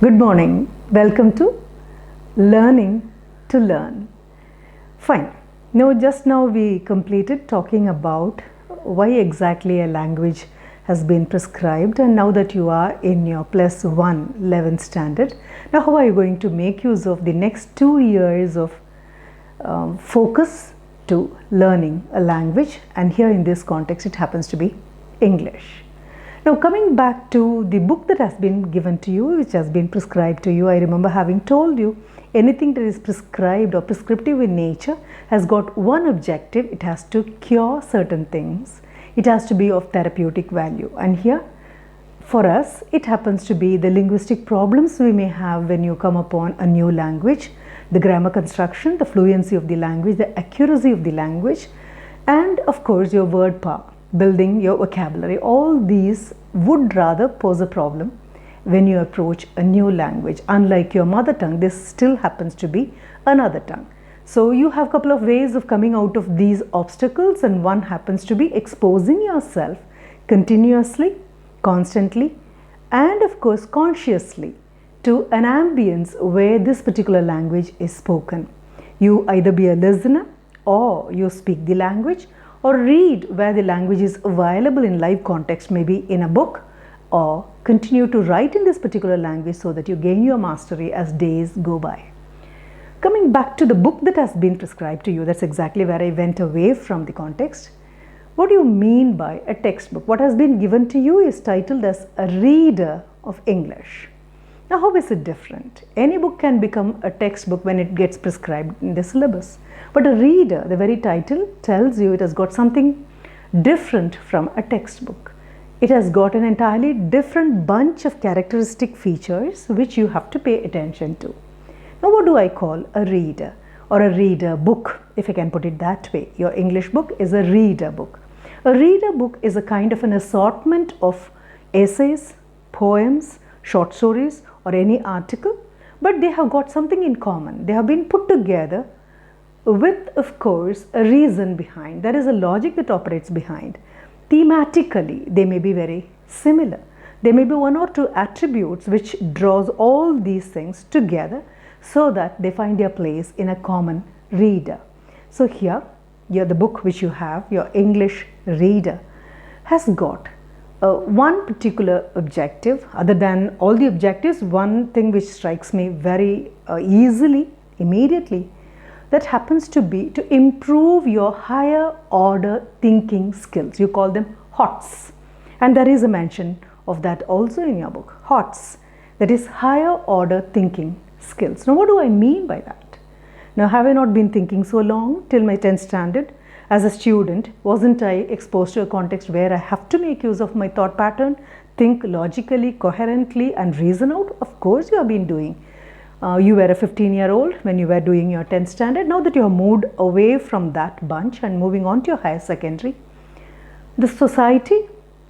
Good morning. Welcome to Learning to Learn. Fine. Just now we completed talking about why exactly a language has been prescribed, and now that you are in your +1 11th standard, now how are you going to make use of the next 2 years of focus to learning a language? And here in this context it happens to be English. Now coming back to the book that has been given to you, which has been prescribed to you, I remember having told you anything that is prescribed or prescriptive in nature has got one objective: it has to cure certain things, it has to be of therapeutic value. And here for us it happens to be the linguistic problems we may have when you come upon a new language, the grammar construction, the fluency of the language, the accuracy of the language, and of course your word power, building your vocabulary. All these would rather pose a problem when you approach a new language. Unlike your mother tongue, this still happens to be another tongue. So you have a couple of ways of coming out of these obstacles, and one happens to be exposing yourself continuously, constantly, and of course consciously to an ambience where this particular language is spoken. You either be a listener, or you speak the language, or read where the language is available in live context, maybe in a book, or continue to write in this particular language so that you gain your mastery as days go by. Coming back to the book that has been prescribed to you, that's exactly where I went away from the context. What do you mean by a textbook? What has been given to you is titled as a reader of English. Now how is it different? Any book can become a textbook when it gets prescribed in the syllabus. But a reader, the very title tells you it has got something different from a textbook. It has got an entirely different bunch of characteristic features which you have to pay attention to. Now what do I call a reader or a reader book, if I can put it that way? Your English book is a reader book. A reader book is a kind of an assortment of essays, poems, short stories, or any article, but they have got something in common. They have been put together with, of course, a reason behind. There is a logic that operates behind. Thematically, they may be very similar. There may be one or two attributes which draws all these things together so that they find their place in a common reader. So here, the book which you have, your English reader, has got one particular objective. Other than all the objectives, one thing which strikes me very easily, immediately, that happens to be to improve your higher order thinking skills. You call them HOTS, and there is a mention of that also in your book. HOTS, that is higher order thinking skills. Now what do I mean by that? Now have I not been thinking so long till my 10th standard? As a student, wasn't I exposed to a context where I have to make use of my thought pattern, think logically, coherently, and reason out? Of course you have been doing. You were a 15-year-old when you were doing your 10th standard. Now that you have moved away from that bunch and moving on to your higher secondary, the society,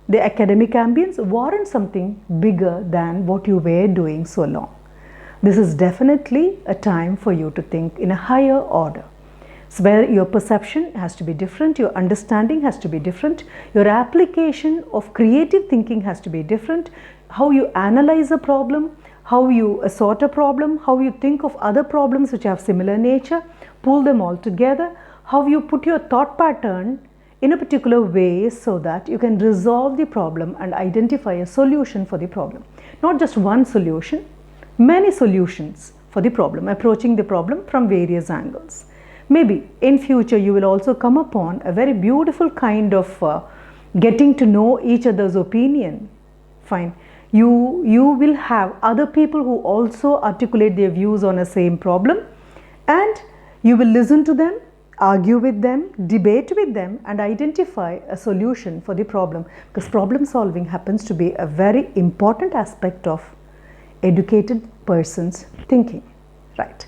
the academic ambience warrants something bigger than what you were doing so long. This is definitely a time for you to think in a higher order. So where your perception has to be different, your understanding has to be different, your application of creative thinking has to be different, how you analyze a problem, how you assort a problem, how you think of other problems which have similar nature, pull them all together, how you put your thought pattern in a particular way so that you can resolve the problem and identify a solution for the problem. Not just one solution, many solutions for the problem, approaching the problem from various angles. Maybe in future you will also come upon a very beautiful kind of getting to know each other's opinion. Fine. You will have other people who also articulate their views on a same problem, and you will listen to them, argue with them, debate with them, and identify a solution for the problem, because problem solving happens to be a very important aspect of educated person's thinking. Right.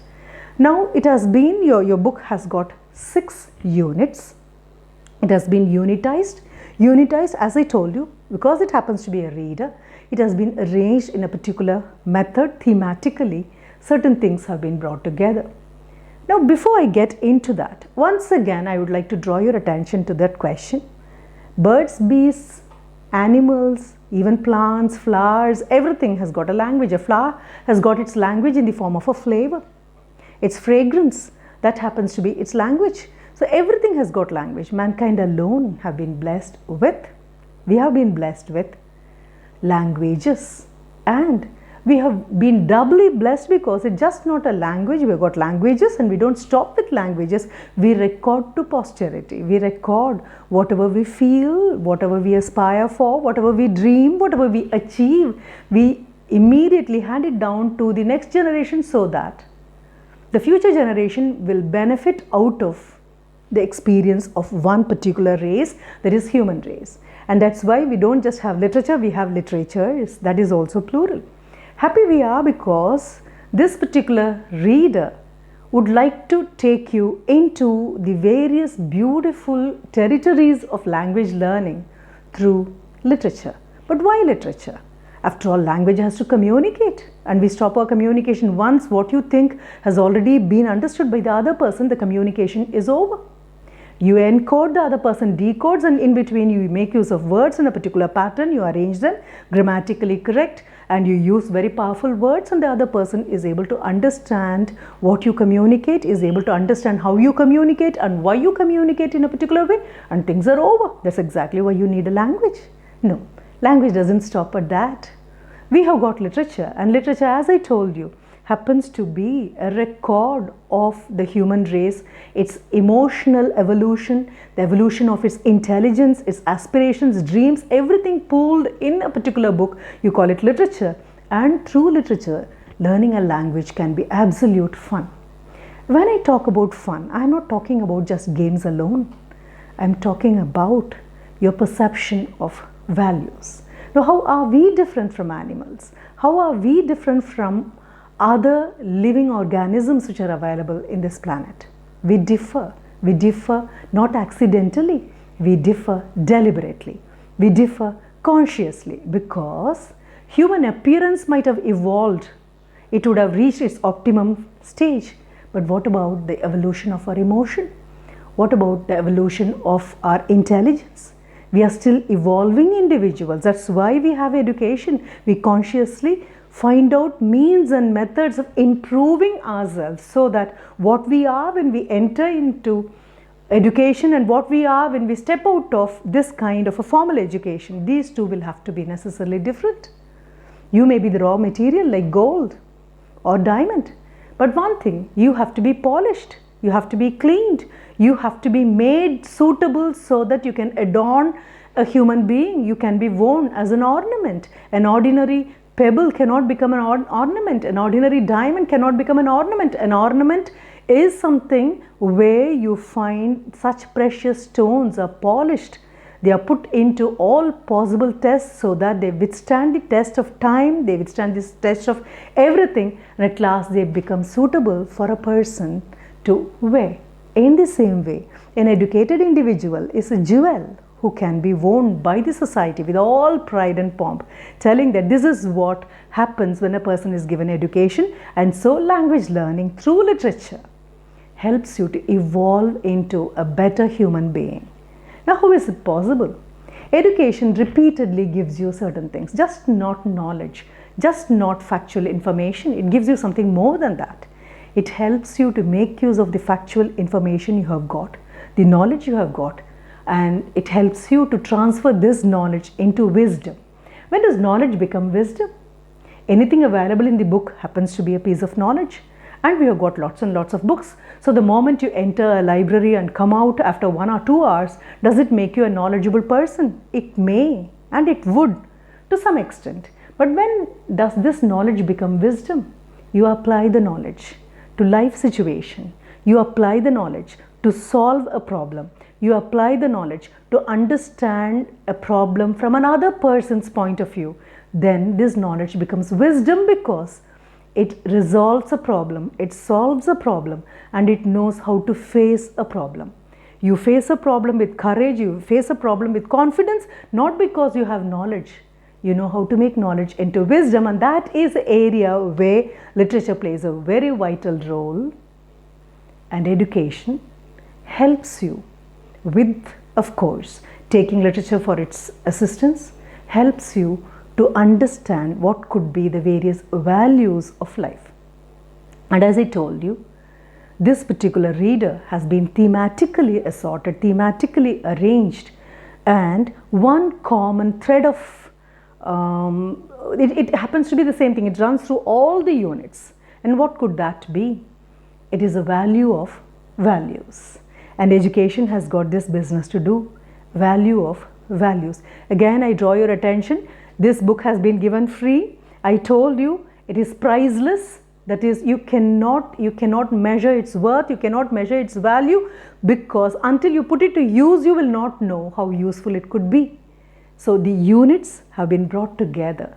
Now it has been, your book has got 6 units. It has been unitized. Unitized, as I told you, because it happens to be a reader, it has been arranged in a particular method. Thematically, certain things have been brought together. Now before I get into that, once again I would like to draw your attention to that question: birds, beasts, animals, Even plants, flowers, everything has got a language. A flower has got its language in the form of a flavor. Its fragrance, that happens to be its language. So everything has got language. Mankind alone have been blessed with, we have been blessed with languages. And we have been doubly blessed because it's just not a language. We've got languages, and we don't stop with languages. We record to posterity. We record whatever we feel, whatever we aspire for, whatever we dream, whatever we achieve. We immediately hand it down to the next generation so that the future generation will benefit out of the experience of one particular race, that is human race. And that's why we don't just have literature, we have literatures. That is also plural. Happy we are because this particular reader would like to take you into the various beautiful territories of language learning through literature. But why literature? After all, language has to communicate, and we stop our communication once what you think has already been understood by the other person, the communication is over. You encode, the other person decodes, and in between you make use of words in a particular pattern, you arrange them grammatically correct, and you use very powerful words, and the other person is able to understand what you communicate, is able to understand how you communicate and why you communicate in a particular way, and things are over. That's exactly why you need a language. No, language doesn't stop at that. We have got literature, and literature, as I told you, happens to be a record of the human race, its emotional evolution, the evolution of its intelligence, its aspirations, dreams, everything pooled in a particular book. You call it literature. And through literature, learning a language can be absolute fun. When I talk about fun, I am not talking about just games alone. I am talking about your perception of values. Now, how are we different from animals? How are we different from other living organisms which are available in this planet? We differ. We differ not accidentally, we differ deliberately. We differ consciously because human appearance might have evolved. It would have reached its optimum stage. But what about the evolution of our emotion? What about the evolution of our intelligence? We are still evolving individuals. That's why we have education. We consciously find out means and methods of improving ourselves so that what we are when we enter into education and what we are when we step out of this kind of a formal education, these two will have to be necessarily different. You may be the raw material like gold or diamond, but one thing, you have to be polished, you have to be cleaned, you have to be made suitable so that you can adorn a human being. You can be worn as an ornament. An ordinary pebble cannot become an ornament. An ordinary diamond cannot become an ornament. An ornament is something where you find such precious stones are polished. They are put into all possible tests so that they withstand the test of time, they withstand the test of everything, and at last they become suitable for a person to wear. In the same way, an educated individual is a jewel who can be worn by the society with all pride and pomp, telling that this is what happens when a person is given education. And so language learning through literature helps you to evolve into a better human being. Now, how is it possible? Education repeatedly gives you certain things, just not knowledge, just not factual information. It gives you something more than that. It helps you to make use of the factual information you have got, the knowledge you have got, and it helps you to transfer this knowledge into wisdom. When does knowledge become wisdom? Anything available in the book happens to be a piece of knowledge, and we have got lots and lots of books. So the moment you enter a library and come out after 1 or 2 hours, does it make you a knowledgeable person? It may, and it would to some extent. But when does this knowledge become wisdom? You apply the knowledge to life situation. You apply the knowledge to solve a problem. You apply the knowledge to understand a problem from another person's point of view. Then this knowledge becomes wisdom because it resolves a problem, it solves a problem, and it knows how to face a problem. You face a problem with courage, you face a problem with confidence, not because you have knowledge. You know how to make knowledge into wisdom, and that is the area where literature plays a very vital role. And education helps you with, of course, taking literature for its assistance, helps you to understand what could be the various values of life. And as I told you, this particular reader has been thematically assorted, thematically arranged, and one common thread of it happens to be the same thing. It runs through all the units. And what could that be? It is a value of values. And education has got this business to do. Value of values. Again, I draw your attention. This book has been given free. I told you it is priceless. That is, you cannot measure its worth, you cannot measure its value, because until you put it to use, you will not know how useful it could be. So the units have been brought together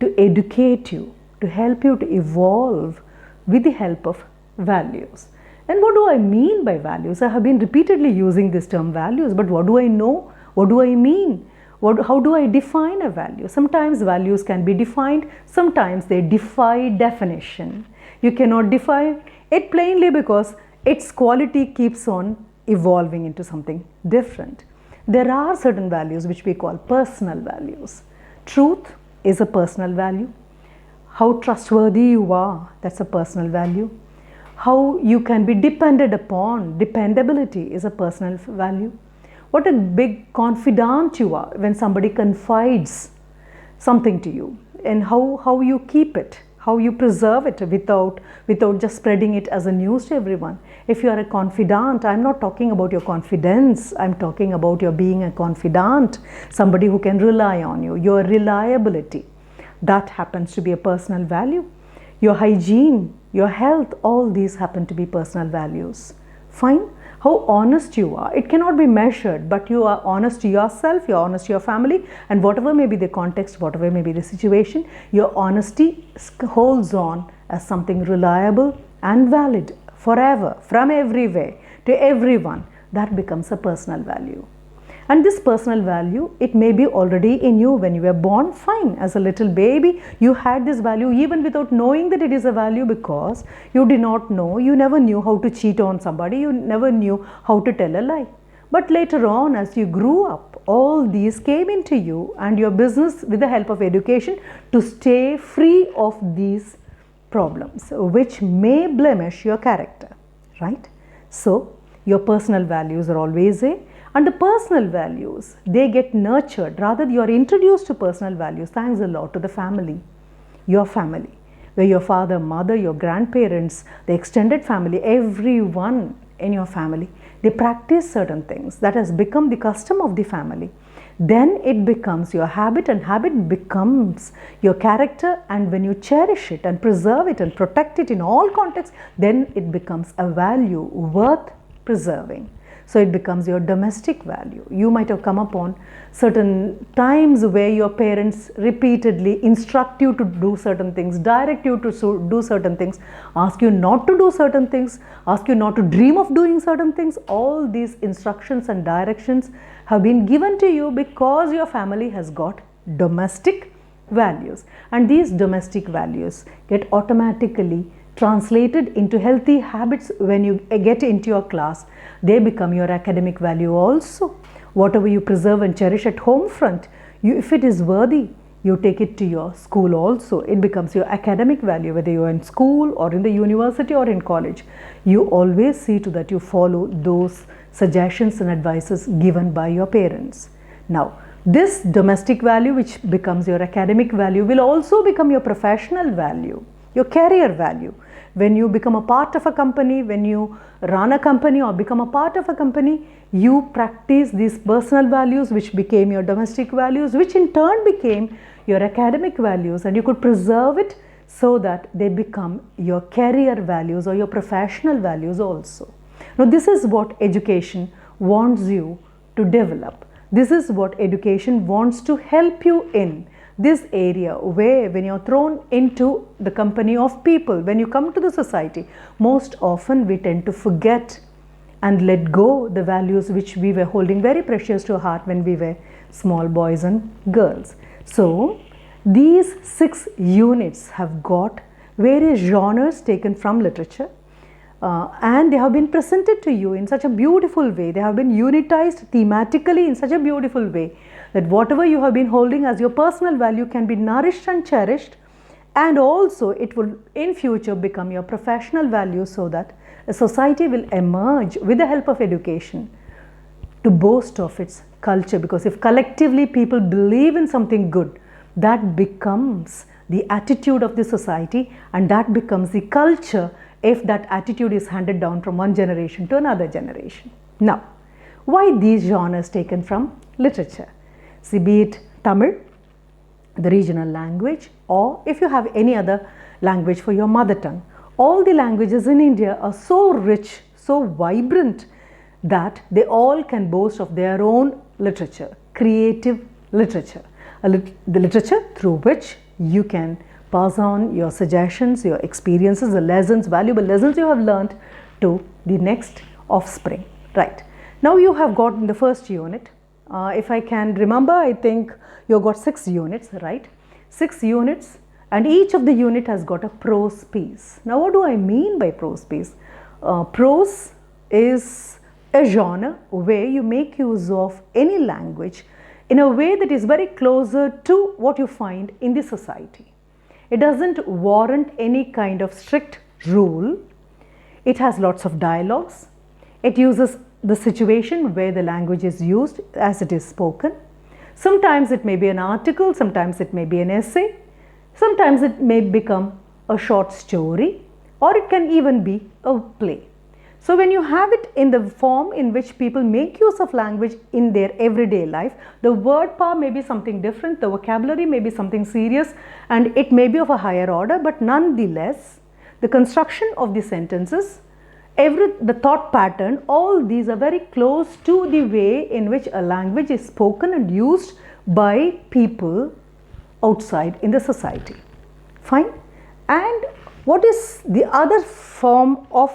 to educate you, to help you to evolve with the help of values. And what do I mean by values? I have been repeatedly using this term values, but what do I know? What do I mean? How do I define a value? Sometimes values can be defined, sometimes they defy definition. You cannot define it plainly because its quality keeps on evolving into something different. There are certain values which we call personal values. Truth is a personal value. How trustworthy you are, that's a personal value. How you can be depended upon, dependability is a personal value. What a big confidant you are when somebody confides something to you, and how you keep it, how you preserve it without just spreading it as a news to everyone. If you are a confidant, I'm not talking about your confidence, I'm talking about your being a confidant, somebody who can rely on you, your reliability. That happens to be a personal value. Your hygiene, your health, all these happen to be personal values. Fine. How honest you are, it cannot be measured, but you are honest to yourself, you're honest to your family, and whatever may be the context, whatever may be the situation, your honesty holds on as something reliable and valid forever, from everywhere to everyone. That becomes a personal value. And this personal value, it may be already in you when you were born. Fine, as a little baby you had this value even without knowing that it is a value, because you did not know, you never knew how to cheat on somebody, you never knew how to tell a lie. But later on, as you grew up, all these came into you, and your business with the help of education to stay free of these problems which may blemish your character, right? So your personal values are always there. And the personal values, they get nurtured, rather you are introduced to personal values thanks a lot to the family, your family, where your father, mother, your grandparents, the extended family, everyone in your family, they practice certain things that has become the custom of the family. Then it becomes your habit, and habit becomes your character, and when you cherish it and preserve it and protect it in all contexts, then it becomes a value worth preserving. So it becomes your domestic value. You might have come upon certain times where your parents repeatedly instruct you to do certain things, direct you to do certain things, ask you not to do certain things, ask you not to dream of doing certain things. All these instructions and directions have been given to you because your family has got domestic values. And these domestic values get automatically translated into healthy habits when you get into your class. They become your academic value also. Whatever you preserve and cherish at home front, if it is worthy, you take it to your school also. It becomes your academic value, whether you are in school or in the university or in college. You always see to that you follow those suggestions and advices given by your parents. Now, this domestic value, which becomes your academic value, will also become your professional value, your career value. When you become a part of a company, when you run a company or become a part of a company, you practice these personal values which became your domestic values, which in turn became your academic values, and you could preserve it so that they become your career values or your professional values also. Now, this is what education wants you to develop. This is what education wants to help you in. This area where when you're thrown into the company of people, when you come to the society, most often we tend to forget and let go the values which we were holding very precious to our heart when we were small boys and girls. So these 6 units have got various genres taken from literature, and they have been presented to you in such a beautiful way. They have been unitized thematically in such a beautiful way that whatever you have been holding as your personal value can be nourished and cherished, and also it will in future become your professional value, so that a society will emerge with the help of education to boast of its culture. Because if collectively people believe in something good, that becomes the attitude of the society, and that becomes the culture if that attitude is handed down from one generation to another generation. Now, why these genres taken from literature? See, be it Tamil, the regional language, or if you have any other language for your mother tongue. All the languages in India are so rich, so vibrant, that they all can boast of their own literature, creative literature. The literature through which you can pass on your suggestions, your experiences, the lessons, valuable lessons you have learned to the next offspring. Right. Now you have got in the first unit, if I can remember, I think you have got 6 units, right? 6 units, and each of the unit has got a prose piece. Now what do I mean by prose piece? Prose is a genre where you make use of any language in a way that is very closer to what you find in the society. It doesn't warrant any kind of strict rule. It has lots of dialogues. It uses the situation where the language is used as it is spoken. Sometimes it may be an article, sometimes it may be an essay, sometimes it may become a short story, or it can even be a play. So when you have it in the form in which people make use of language in their everyday life, the word power may be something different, the vocabulary may be something serious, and it may be of a higher order, but nonetheless, the construction of the sentences, the thought pattern, all these are very close to the way in which a language is spoken and used by people outside in the society. Fine. And what is the other form of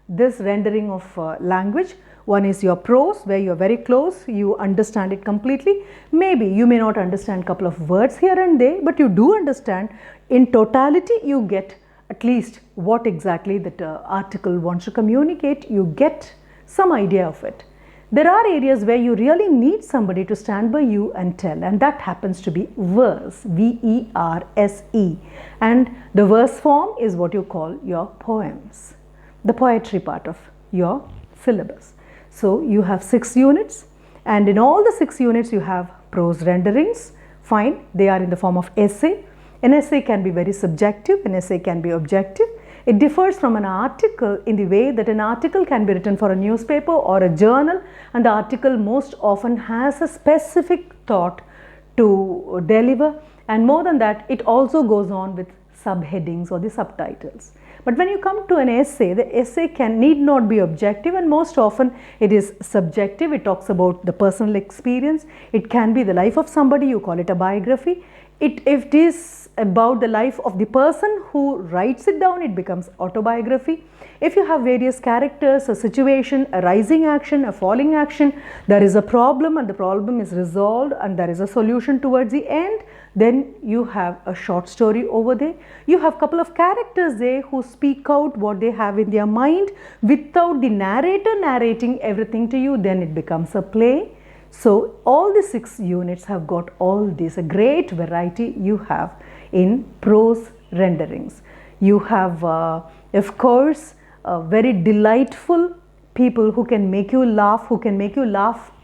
this rendering of language? One is your prose, where you are very close, you understand it completely. Maybe you may not understand a couple of words here and there, but you do understand. In totality, you get at least what exactly that article wants to communicate. You get some idea of it. There are areas where you really need somebody to stand by you and tell, and that happens to be verse, V-E-R-S-E. And the verse form is what you call your poems, the poetry part of your syllabus. So you have 6 units, and in all the 6 units you have prose renderings. Fine, they are in the form of essay. An essay can be very subjective, an essay can be objective. It differs from an article in the way that an article can be written for a newspaper or a journal, and the article most often has a specific thought to deliver, and more than that, it also goes on with subheadings or the subtitles. But when you come to an essay, the essay need not be objective, and most often it is subjective. It talks about the personal experience. It can be the life of somebody, you call it a biography. If it is about the life of the person who writes it down, it becomes autobiography. If you have various characters, a situation, a rising action, a falling action, there is a problem and the problem is resolved and there is a solution towards the end, then you have a short story over there. You have a couple of characters there who speak out what they have in their mind without the narrator narrating everything to you, then it becomes a play. So all the 6 units have got all this, a great variety you have in prose renderings. You have of course very delightful people who can make you laugh,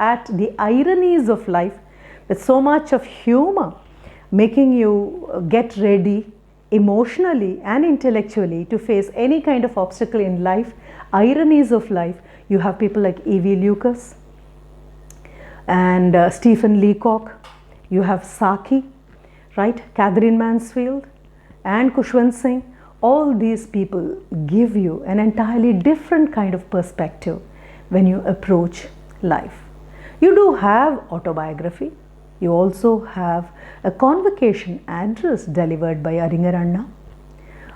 at the ironies of life with so much of humor, making you get ready emotionally and intellectually to face any kind of obstacle in life, ironies of life. You have people like E.V. Lucas and Stephen Leacock. You have Saki, right? Catherine Mansfield and Khushwant Singh. All these people give you an entirely different kind of perspective when you approach life. You do have autobiography. You also have a convocation address delivered by Aringaranna,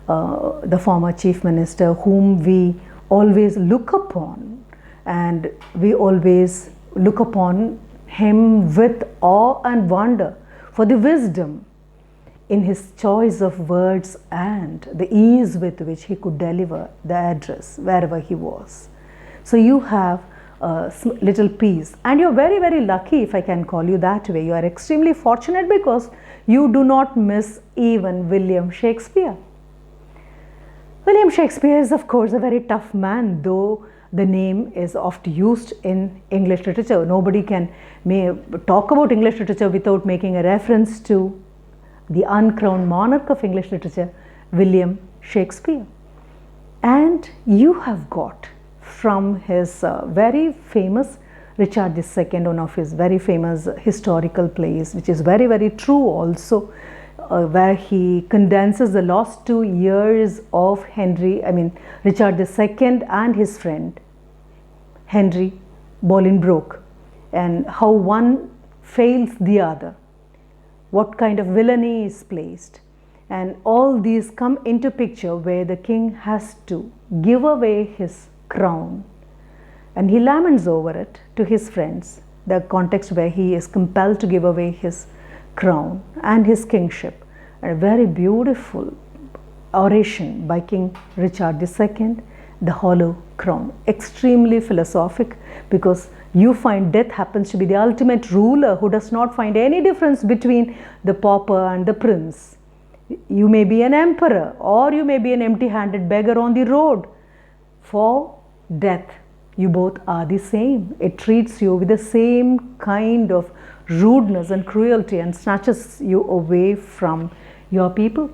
the former chief minister whom we always look upon, and we always look upon him with awe and wonder for the wisdom in his choice of words and the ease with which he could deliver the address wherever he was. So you have little piece. And you're very, very lucky, if I can call you that way. You are extremely fortunate because you do not miss even William Shakespeare. William Shakespeare is, of course, a very tough man, though the name is oft used in English literature. Nobody can talk about English literature without making a reference to the uncrowned monarch of English literature, William Shakespeare. And you have got from his very famous Richard II, one of his very famous historical plays, which is very, very true also, where he condenses the last 2 years of Richard II and his friend Henry Bolingbroke, and how one fails the other, what kind of villainy is placed, and all these come into picture where the king has to give away his crown and he laments over it to his friends, the context where he is compelled to give away his crown and his kingship. And a very beautiful oration by King Richard II, The Hollow Crown. Extremely philosophic, because you find death happens to be the ultimate ruler who does not find any difference between the pauper and the prince. You may be an emperor or you may be an empty-handed beggar on the road. For death, you both are the same. It treats you with the same kind of rudeness and cruelty and snatches you away from your people.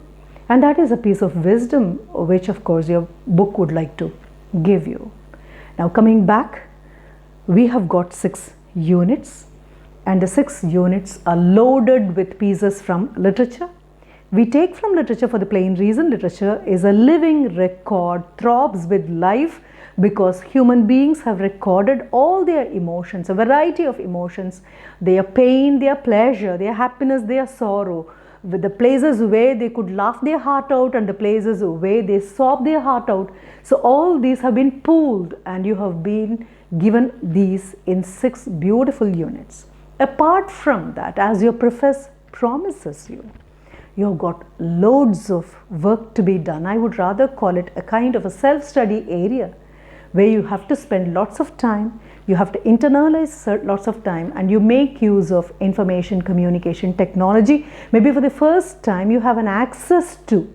And that is a piece of wisdom which, of course, your book would like to give you. Now, coming back, we have got 6 units, and the 6 units are loaded with pieces from literature. We take from literature for the plain reason literature is a living record, throbs with life, because human beings have recorded all their emotions, a variety of emotions, their pain, their pleasure, their happiness, their sorrow, with the places where they could laugh their heart out and the places where they sob their heart out. So all these have been pooled and you have been given these in 6 beautiful units. Apart from that, as your preface promises you, you've got loads of work to be done. I would rather call it a kind of a self-study area where you have to spend lots of time, you have to internalize lots of time, and you make use of information communication technology. Maybe for the first time you have an access to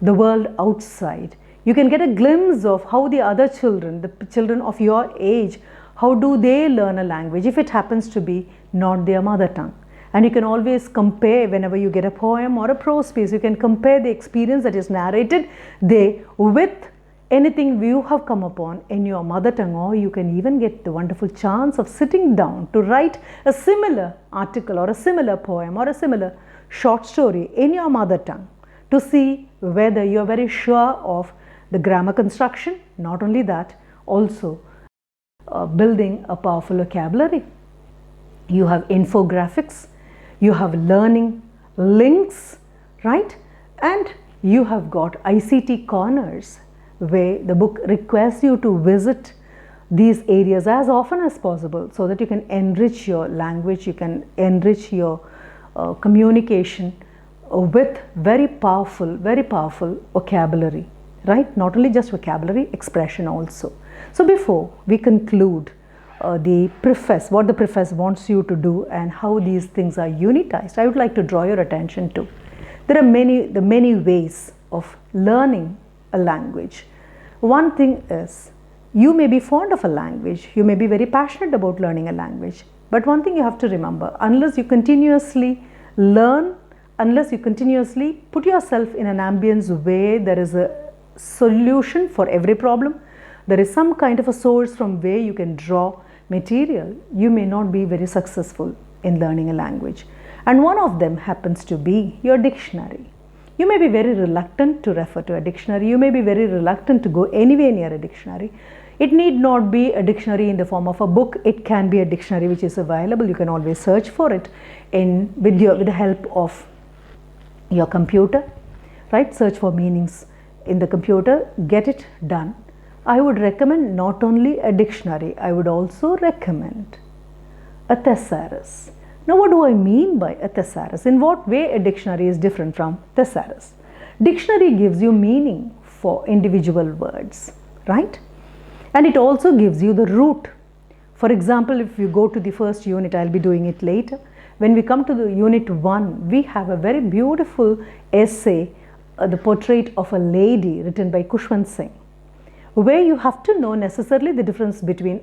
the world outside. You can get a glimpse of how the other children, the children of your age, how do they learn a language if it happens to be not their mother tongue. And you can always compare whenever you get a poem or a prose piece, you can compare the experience that is narrated there with anything you have come upon in your mother tongue, or you can even get the wonderful chance of sitting down to write a similar article or a similar poem or a similar short story in your mother tongue to see whether you are very sure of the grammar construction. Not only that, also building a powerful vocabulary. You have infographics, you have learning links, right? And you have got ICT corners where the book requests you to visit these areas as often as possible so that you can enrich your language, you can enrich your communication with very powerful vocabulary, right? Not only just vocabulary, expression also. So before we conclude the preface, what the preface wants you to do and how these things are unitized, I would like to draw your attention to there are many ways of learning a language. One thing is, you may be fond of a language, you may be very passionate about learning a language, but one thing you have to remember, unless you continuously learn, unless you continuously put yourself in an ambience where there is a solution for every problem, there is some kind of a source from where you can draw material, you may not be very successful in learning a language. And one of them happens to be your dictionary. You may be very reluctant to refer to a dictionary, you may be very reluctant to go anywhere near a dictionary. It need not be a dictionary in the form of a book, it can be a dictionary which is available, you can always search for it with the help of your computer, right? Search for meanings in the computer, get it done. I would recommend not only a dictionary, I would also recommend a thesaurus. Now, what do I mean by a thesaurus? In what way a dictionary is different from thesaurus? Dictionary gives you meaning for individual words, right? And it also gives you the root For example, if you go to the first unit, I'll be doing it later. When we come to the unit 1, we have a very beautiful essay, The Portrait of a Lady, written by Kushwant Singh, where you have to know necessarily the difference between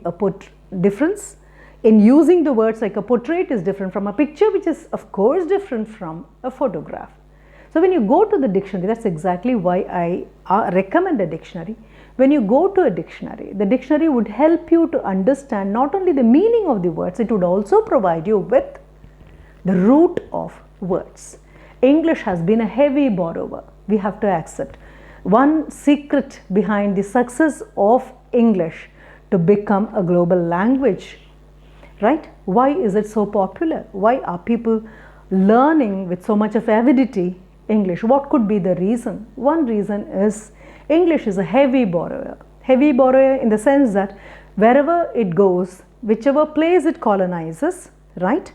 difference in using the words, like a portrait is different from a picture, which is of course different from a photograph. So when you go to the dictionary, that's exactly why I recommend a dictionary. When you go to a dictionary, the dictionary would help you to understand not only the meaning of the words, it would also provide you with the root of words. English has been a heavy borrower. We have to accept. One secret behind the success of English to become a global language, right? Why is it so popular? Why are people learning with so much of avidity English? What could be the reason? One reason is English is a heavy borrower. Heavy borrower in the sense that wherever it goes, whichever place it colonizes, right,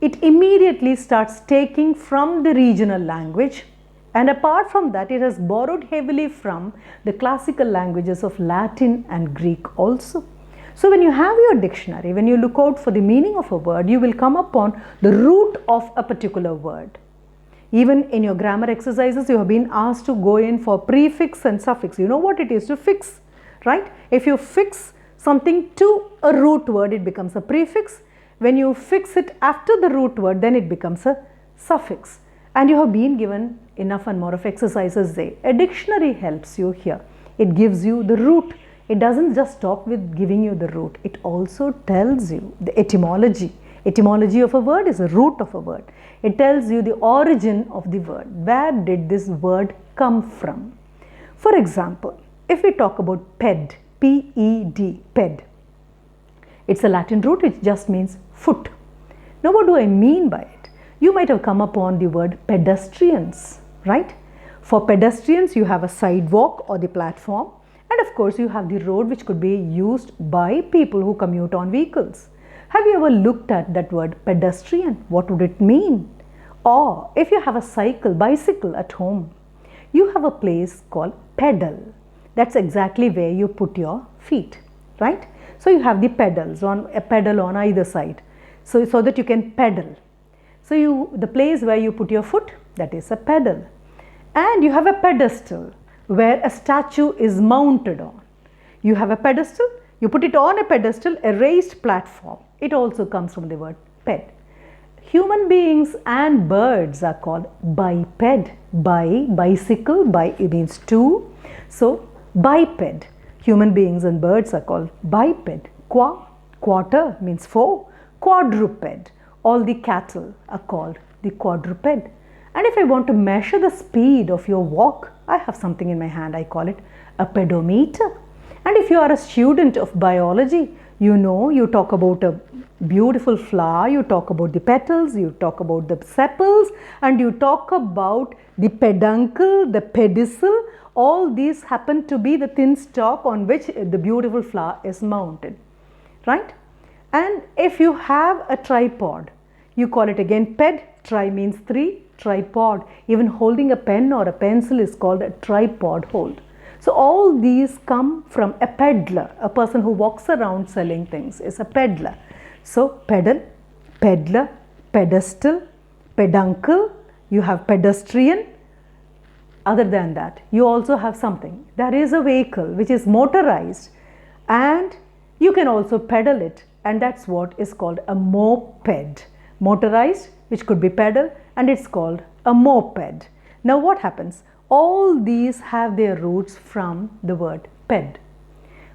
it immediately starts taking from the regional language, and apart from that, it has borrowed heavily from the classical languages of Latin and Greek also. So when you have your dictionary, when you look out for the meaning of a word, you will come upon the root of a particular word. Even in your grammar exercises, you have been asked to go in for prefix and suffix. You know what it is to fix, right? If you fix something to a root word, it becomes a prefix. When you fix it after the root word, then it becomes a suffix. And you have been given enough and more of exercises there. A dictionary helps you here. It gives you the root. It doesn't just stop with giving you the root. It also tells you the etymology. Etymology of a word is the root of a word. It tells you the origin of the word. Where did this word come from? For example, if we talk about ped, P-E-D, ped, it's a Latin root which just means foot. Now what do I mean by it? You might have come upon the word pedestrians, right? For pedestrians, you have a sidewalk or the platform, and of course you have the road which could be used by people who commute on vehicles. Have you ever looked at that word pedestrian? What would it mean? Or if you have a bicycle at home, you have a place called pedal. That's exactly where you put your feet, right? So you have the pedals, a pedal on either side, so that you can pedal. So the place where you put your foot, that is a pedal. And you have a pedestal where a statue is mounted on. You have a pedestal, you put it on a pedestal, a raised platform. It also comes from the word ped. Human beings and birds are called biped. Bicycle, it means two. So biped. Human beings and birds are called biped. Quarter means four. Quadruped. All the cattle are called the quadruped. And if I want to measure the speed of your walk, I have something in my hand, I call it a pedometer. And if you are a student of biology, you know, you talk about a beautiful flower, you talk about the petals, you talk about the sepals, and you talk about the peduncle, the pedicel. All these happen to be the thin stalk on which the beautiful flower is mounted, right? And if you have a tripod, you call it again ped. Tri means three, tripod. Even holding a pen or a pencil is called a tripod hold. So all these come from a peddler. A person who walks around selling things is a peddler. So pedal, peddler, pedestal, peduncle, you have pedestrian. Other than that, you also have something. There is a vehicle which is motorized and you can also pedal it, and that's what is called a moped. Motorized, which could be pedal, and it's called a moped. Now what happens? All these have their roots from the word ped.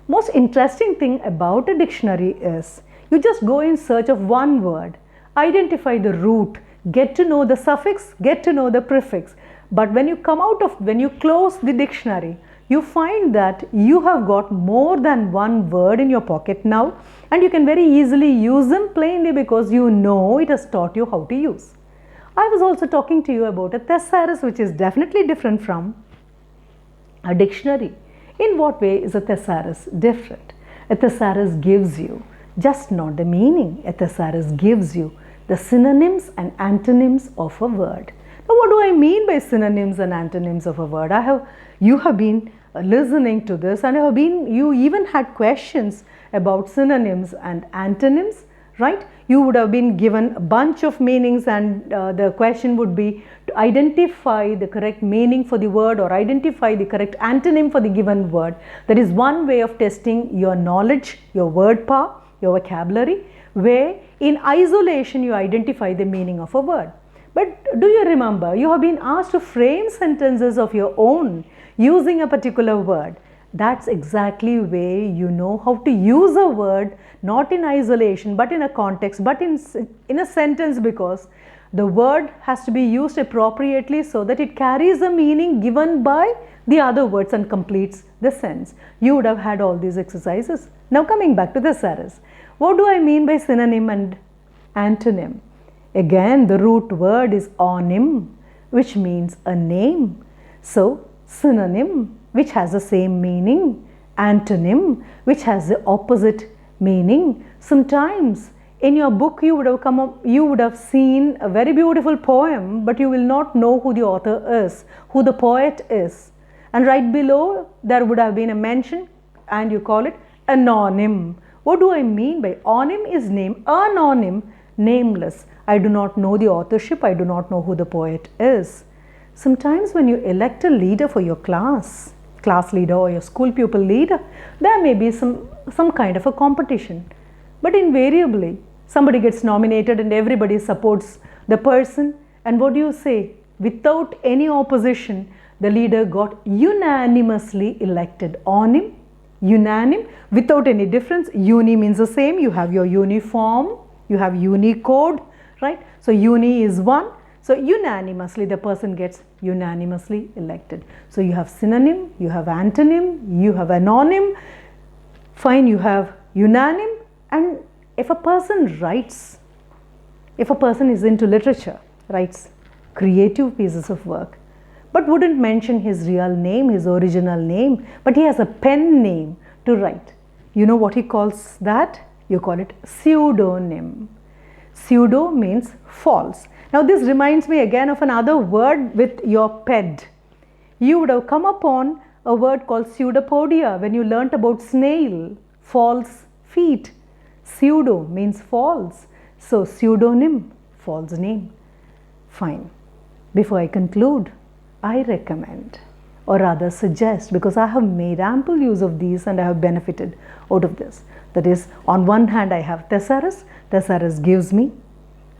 Most interesting thing about a dictionary is you just go in search of one word, identify the root, get to know the suffix, get to know the prefix. But when you close the dictionary, you find that you have got more than one word in your pocket now, and you can very easily use them plainly because you know it has taught you how to use. I was also talking to you about a thesaurus, which is definitely different from a dictionary. In what way is a thesaurus different? A thesaurus gives you just not the meaning. A thesaurus gives you the synonyms and antonyms of a word. Now, what do I mean by synonyms and antonyms of a word? You have been listening to this, and you even had questions about synonyms and antonyms, right? You would have been given a bunch of meanings, and the question would be to identify the correct meaning for the word or identify the correct antonym for the given word. That is one way of testing your knowledge, your word power, your vocabulary, where in isolation you identify the meaning of a word. But do you remember, you have been asked to frame sentences of your own using a particular word. That's exactly where you know how to use a word, not in isolation, but in a context, but in a sentence, because the word has to be used appropriately so that it carries a meaning given by the other words and completes the sense. You would have had all these exercises. Now coming back to the thesaurus. What do I mean by synonym and antonym? Again, the root word is onym, which means a name. So, synonym, which has the same meaning, antonym, which has the opposite meaning. Sometimes in your book you would have seen a very beautiful poem, but you will not know who the author is, who the poet is. And right below there would have been a mention, and you call it anonym. What do I mean by onym is name, anonym, nameless. I do not know the authorship, I do not know who the poet is. Sometimes when you elect a leader for your class leader or your school pupil leader, there may be some kind of a competition. But invariably, somebody gets nominated and everybody supports the person. And what do you say? Without any opposition, the leader got unanimously elected. Onym, unanim, without any difference. Uni means the same. You have your uniform, you have Unicode, right? So uni is one. So unanimously, the person gets unanimously elected. So you have synonym, you have antonym, you have anonym. Fine, you have unanim. And if a person is into literature, writes creative pieces of work, but wouldn't mention his real name, his original name, but he has a pen name to write. You know what he calls that? You call it pseudonym. Pseudo means false. Now this reminds me again of another word with your ped. You would have come upon a word called pseudopodia when you learnt about snail, false feet. Pseudo means false. So pseudonym, false name. Fine. Before I conclude, I recommend, or rather suggest, because I have made ample use of these and I have benefited out of this. That is, on one hand I have thesaurus. Thesaurus gives me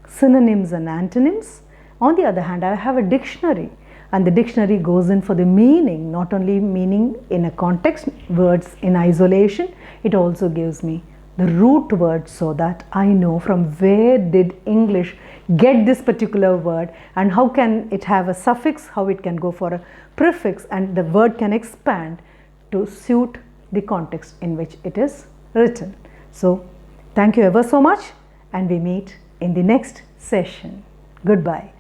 synonyms and antonyms. On the other hand, I have a dictionary, and the dictionary goes in for the meaning, not only meaning in a context, words in isolation. It also gives me the root word so that I know from where did English get this particular word and how can it have a suffix, how it can go for a prefix, and the word can expand to suit the context in which it is written. So, thank you ever so much, and we meet in the next session. Goodbye.